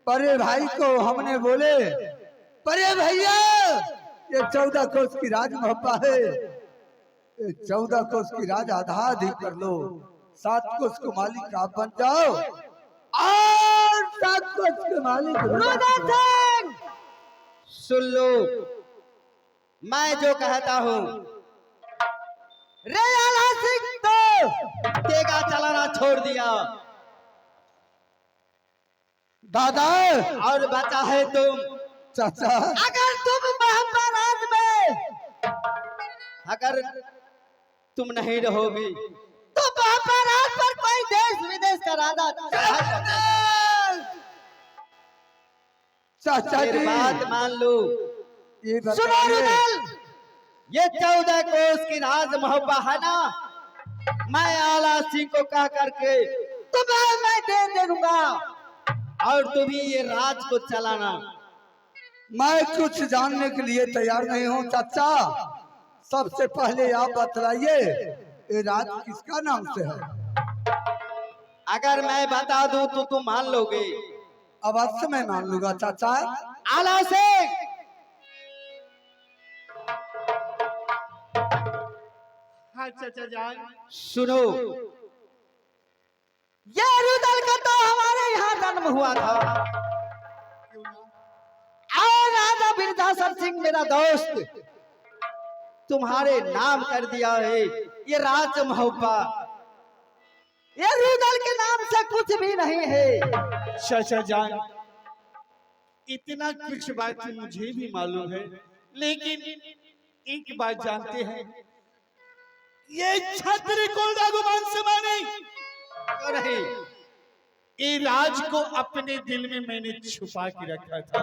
Speaker 1: परे भाई को हमने बोले, परे भैया ये 14 कोस की राज मोहब्बा है, ये 14 कोस की राज आधा आधी कर लो, 7 कोस को मालिक आप बन जाओ और 7 कोस के मालिक
Speaker 5: रुदल सिंह, सुन लो, मैं जो कहता हूँ, रे आला सिंह तो तेगा चलाना छोड़ दिया।
Speaker 1: दादा
Speaker 5: और बचा है तुम।
Speaker 1: चाचा,
Speaker 5: अगर तुम महाराज में अगर तुम नहीं रहोगी तो महाराज पर कोई देश विदेश का राजा
Speaker 1: चाचा
Speaker 5: फिर
Speaker 1: जी
Speaker 5: बात मान लो।
Speaker 1: ये
Speaker 5: सुनो
Speaker 1: बताइए,
Speaker 5: रुदल, ये 14 कोस की राज मोहब्बा है ना, मैं आला सिंह को कह करके तुम्हें मैं दे दूंगा और तुम ही ये राज को चलाना।
Speaker 1: मैं कुछ जानने के लिए तैयार नहीं हूँ चाचा। सबसे पहले आप बतलाइए ये राज किसका नाम से है?
Speaker 5: अगर मैं बता दूं तो तुम मान लोगे?
Speaker 1: अवश्य मैं मान लूंगा चाचा।
Speaker 5: आला सिंह,
Speaker 2: हाँ चाचा जान,
Speaker 5: सुनो, ये रुदल का तो हमारे यहाँ जन्म हुआ था और राजा बिरदासर सिंह मेरा दोस्त तुम्हारे नाम कर दिया है ये राज मोहब्बा। ये रुदल के नाम से कुछ भी नहीं है।
Speaker 2: चाचा जान, इतना कुछ बात मुझे भी मालूम है, लेकिन एक बात जानते हैं, ये छत्र को राघुमान से माने
Speaker 5: क्यों नहीं?
Speaker 2: ये राज को अपने दिल में मैंने छुपा के रखा था,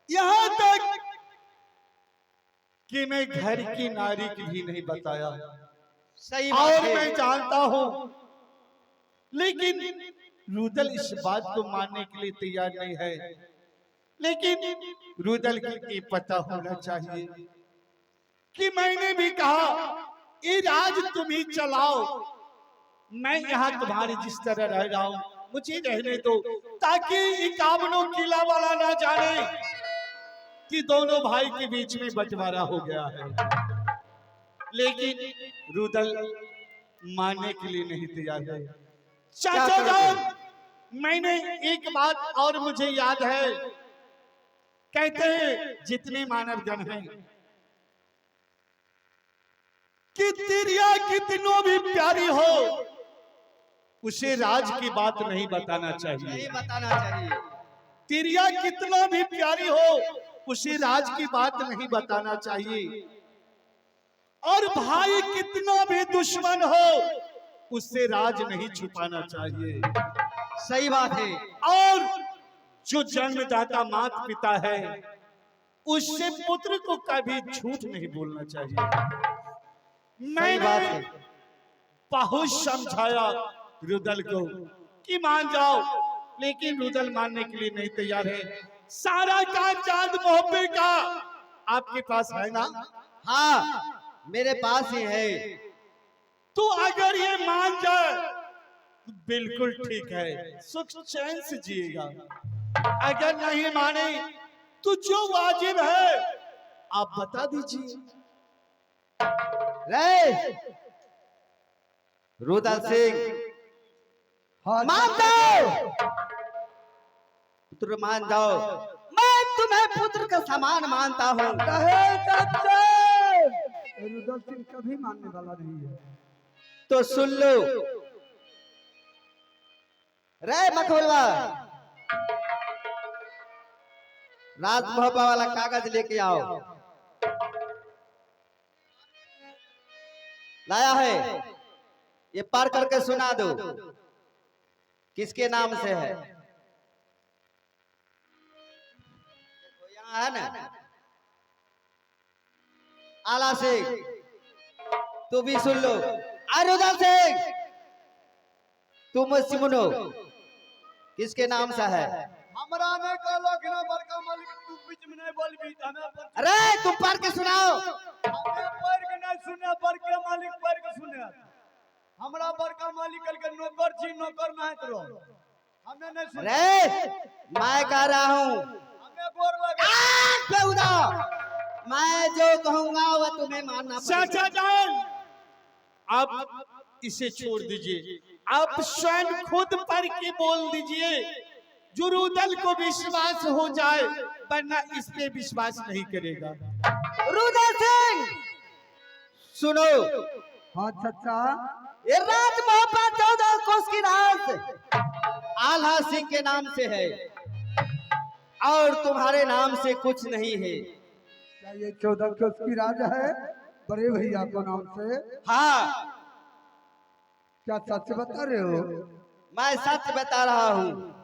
Speaker 2: यहाँ तक कि मैं घर की नारी की भी नहीं बताया।
Speaker 5: सही बात
Speaker 2: और
Speaker 5: है।
Speaker 2: मैं जानता हूं, लेकिन रुदल इस बात को मानने के लिए तैयार नहीं है। लेकिन रुदल को ये पता होना चाहिए कि मैंने भी कहा ये राज तुम ही चलाओ, मैं यहाँ तुम्हारे जिस तरह रह रहा हूँ मुझे रहने दो, ताकि इक्यावनों किला वाला ना जाने कि दोनों भाई के बीच में बंटवारा हो गया है। लेकिन रुदल मानने के लिए नहीं तैयार है। चाचा जान, मैंने एक बात और मुझे याद है, कहते हैं जितने मानव गण हैं कि तिरिया कितनों भी प्यारी हो उसे राज की बात नहीं बताना चाहिए।
Speaker 5: नहीं बताना चाहिए।
Speaker 2: तिरिया कितना भी प्यारी हो उसे राज की बात नहीं बताना चाहिए। और भाई कितना भी दुश्मन हो उससे राज नहीं छुपाना चाहिए।
Speaker 5: सही बात है।
Speaker 2: और जो जन्मदाता माता पिता है उससे पुत्र को कभी झूठ नहीं बोलना चाहिए।
Speaker 5: सही बात है।
Speaker 2: मैंने बहुत समझाया रुदल को कि मान जाओ, लेकिन रुदल मानने के लिए नहीं तैयार है। सारा का चांद मोहब्बे का आपके पास है ना?
Speaker 5: हाँ, मेरे पास ही है।
Speaker 2: तो अगर ये मान जाए तो बिल्कुल ठीक है, सुख चैन से जिएगा। अगर नहीं माने तो जो वाजिब है आप बता दीजिए।
Speaker 5: रे रुदल सिंह,
Speaker 1: हाँ
Speaker 5: मान जाओ, पुत्र मान जाओ। मैं तुम्हें पुत्र का समान मानता हूँ।
Speaker 1: कहे चाचा, रुदल सिंह कभी मानने वाला नहीं है।
Speaker 5: तो सुन लो। रे मखोलवा, राज मोहब्बा वाला कागज लेके आओ। लाया है, ये पढ़ करके सुना दो किसके नाम से है। यहाँ है ना आला सिंह, तू भी सुन लो। रुदल सिंह, तुम सुनो किसके नाम से है।
Speaker 3: हमरा ने कहलो कि ना बड़का मालिक तू बीच में नहीं बोलबी त हमें पर
Speaker 5: अरे तुम पढ़ के सुनाओ।
Speaker 3: हमें पर के नहीं सुने, बड़के मालिक पर के सुने। हमरा बड़का मालिक कल के नौकर छी, नौकर में है रो हमें नहीं सुने।
Speaker 5: अरे मैं कह रहा हूँ,
Speaker 3: हमें गोर लगे
Speaker 5: बेहुदा, मैं जो कहूंगा वह तुम्हें मानना पड़ेगा।
Speaker 2: चाचा जान, आप इसे छोड़ दीजिए। आप स्वयं खुद पढ़ के बोल दीजिए, जो रुदल को विश्वास हो जाए, वरना इस पे विश्वास नहीं करेगा।
Speaker 5: रुदल सिंह सुनो,
Speaker 1: हाँ चाचा,
Speaker 5: ये राज मोहब्बा 14 कोस की राज आल्हा सिंह के नाम से है और तुम्हारे नाम से कुछ नहीं है।
Speaker 1: क्या ये 14 कोस की राज है बड़े भैया को नाम से?
Speaker 5: हाँ,
Speaker 1: क्या सच बता रहे हो?
Speaker 5: मैं सच बता रहा हूँ।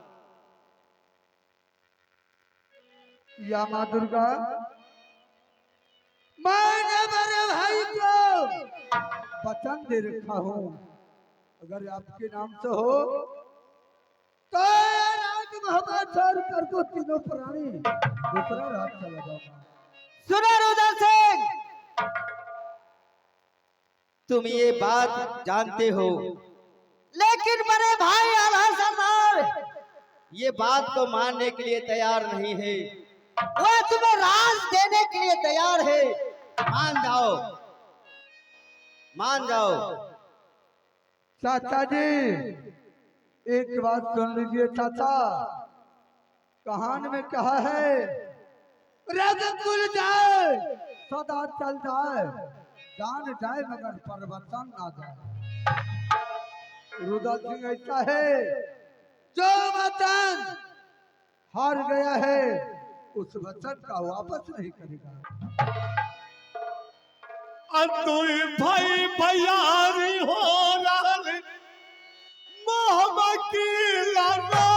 Speaker 1: या माँ दुर्गा, मैंने बड़े भाई को वचन दे रखा हूँ, अगर आपके नाम से हो तो राज मोहब्बत छोड़ कर को तीनों प्राणी दूसरा राज चला जाऊंगा।
Speaker 5: सुनो रुदल सिंह, तुम ये बात जानते हो, लेकिन बड़े भाई आल्हा सरदार ये बात को मानने के लिए तैयार नहीं है। वह तुम्हें राज देने के लिए तैयार है। मान जाओ, मान जाओ।
Speaker 1: चाचा जी एक बात सुन लीजिए चाचा, कहानी में कहा है रग खुल जाए सदा चल जाए, जान जाए मगर परिवर्तन ना जाए। रुदल सिंह ऐसा है जो वचन हार गया है उस वचन का वापस नहीं करेगा।
Speaker 2: अतुल भाई भैयारी हो रहल मोहब्बत की लगा,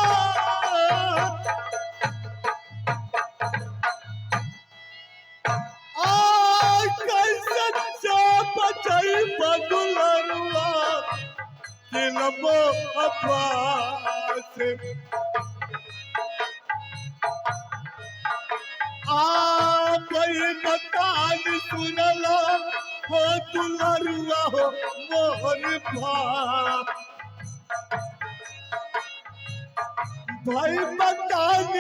Speaker 2: कैसे बचई बदुला पास आ गई मकान सुनला हो दुलरुआ हो मोहर भाई मकान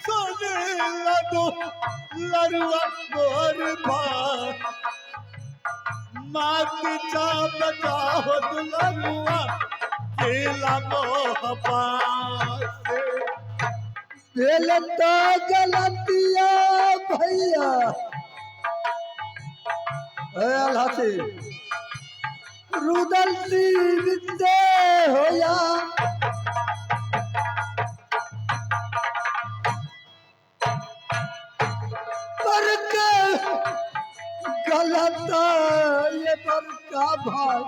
Speaker 2: सुनला दो लरुआ मोहर मात चा बचा हो दुलरुआ केला मोहबा से
Speaker 1: बेलता गलतिया भैया अलहसी रुदल सिंह से होया पर के गलत ये पर का भाई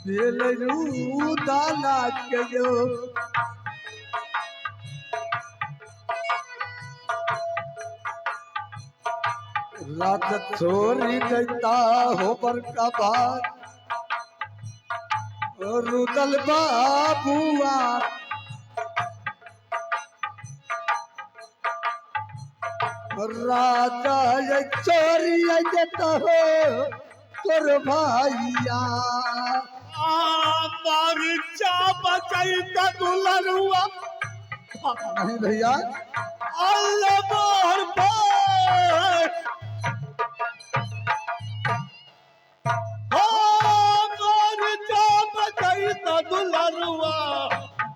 Speaker 1: बेलरू दाना के जो रात छोरी देता हो पर का भार रुदल बाबुआ राजा ये चोरी देता हो तोर भैया
Speaker 2: मार चा बचाई का दुलरुआ
Speaker 1: नहीं भैया
Speaker 2: अल्लाह मोहर भाई मार चा बचाई का दुलरुआ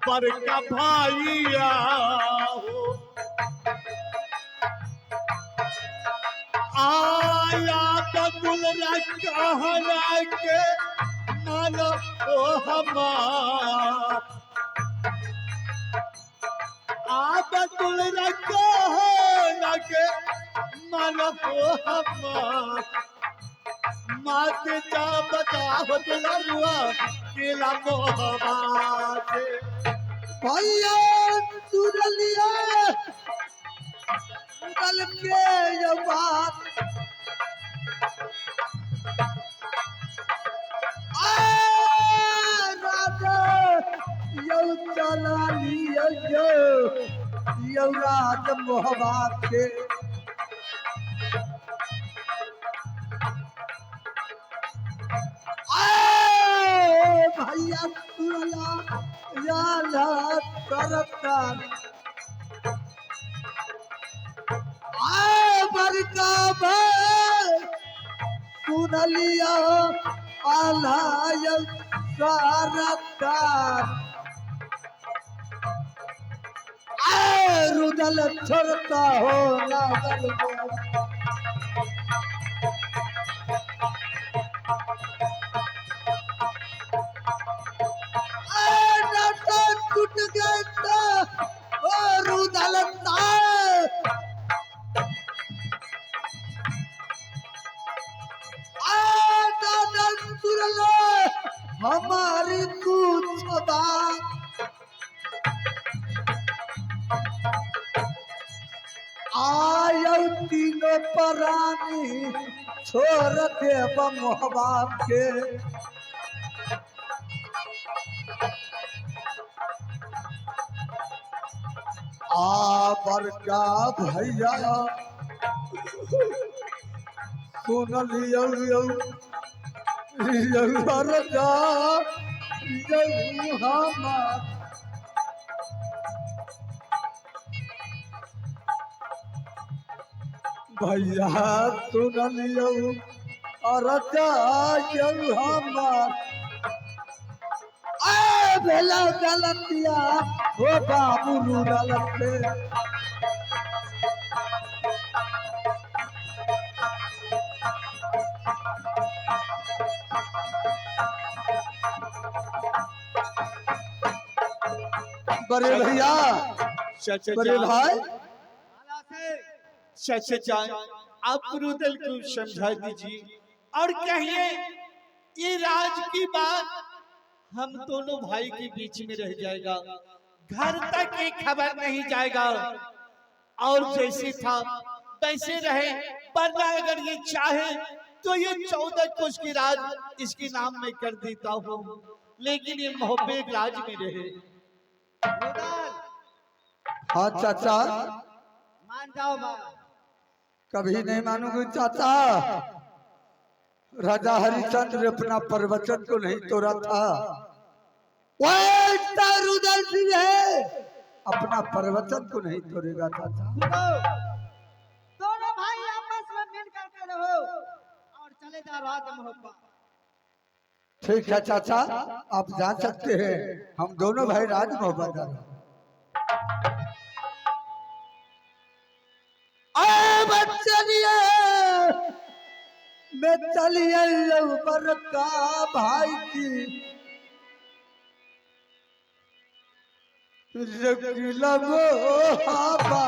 Speaker 2: पर का भाईया हो आया बदुल कहना के मानो ओ हमार आ बदुल कहना के मानो ओ हमार मात जा बता हो दुलरुआ केला मोहबा से
Speaker 1: भैया सुरलिया रुदल के ये बात राजा यौ चला लिया यौ राज मोहबा के भैया सुरला याला करतान बरका भाई सुनलिया आलाय सारकार रुदल छोड़ता हो लागल टूट गया रुदल हमारी कुछ बात आयो तीनों प्राणी छोड़ देव मोहबा के बड़का भैया सुन लियो राजा हमार भैया सुन लियो राजा हमार भेला गलतिया हो बाबू रुदल पे बड़े भैया बड़े भाई
Speaker 2: चाचा आप रुदल को समझा दीजिए और कहिए ये राज की बात हम दोनों भाई के बीच में रह जाएगा, घर तक ये खबर नहीं जाएगा और जैसे था वैसे रहे। वरना अगर ये चाहे तो ये 14 कोष की राज इसके नाम में कर देता हूँ। लेकिन ये मोहब्बे राज में रहे।
Speaker 3: रुदल,
Speaker 1: हाँ चाचा,
Speaker 3: मान जाओ बात।
Speaker 1: कभी नहीं मानूंगी चाचा। राजा हरिश्चंद्र अपना प्रवचन को नहीं तोड़ा था, वह रुदल सिंह है अपना प्रवचन को नहीं तोड़ेगा चाचा।
Speaker 3: सुनो, दोनों भाई आपस में मिल करके रहो और चले जाओ राज मोहब्बत।
Speaker 1: ठीक है चाचा, आप जा सकते हैं। हम दोनों भाई राज मोहब्बत मैं चलिए ऊपर का भाई की लगो हाबा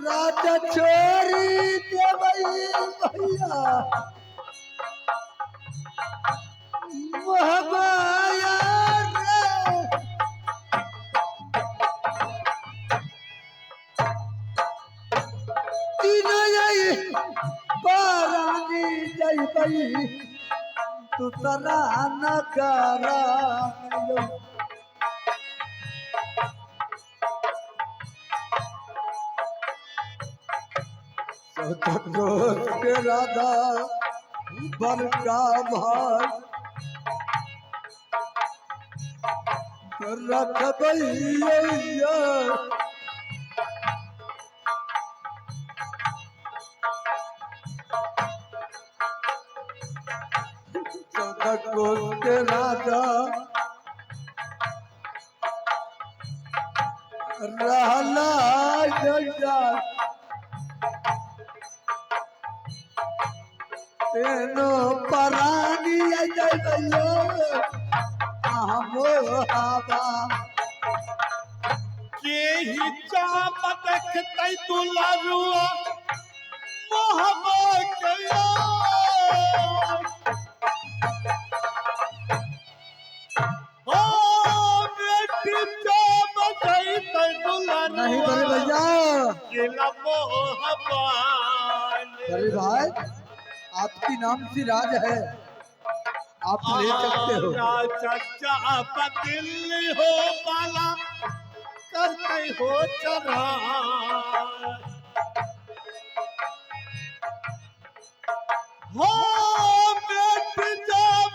Speaker 1: राजा छोरी के भैया मोहबाया रे तीनों यही पारानी जय भई तू तरा नगारा के राधा बड़का भाई रख भैया के राजा रहला जैसा तेनो परानी जय भैया हवा
Speaker 2: के ही चाप देखते दुलारुआ मोहब्बा कया ओ बेटी चाप देखते दुलारुआ
Speaker 1: नहीं बड़े भैया
Speaker 2: केला मोहब्बा
Speaker 1: बड़े भाई आपकी नाम सी राज है, आप ले सकते हो।
Speaker 2: चाचा पतिल हो पाला करते हो चढ़ा हो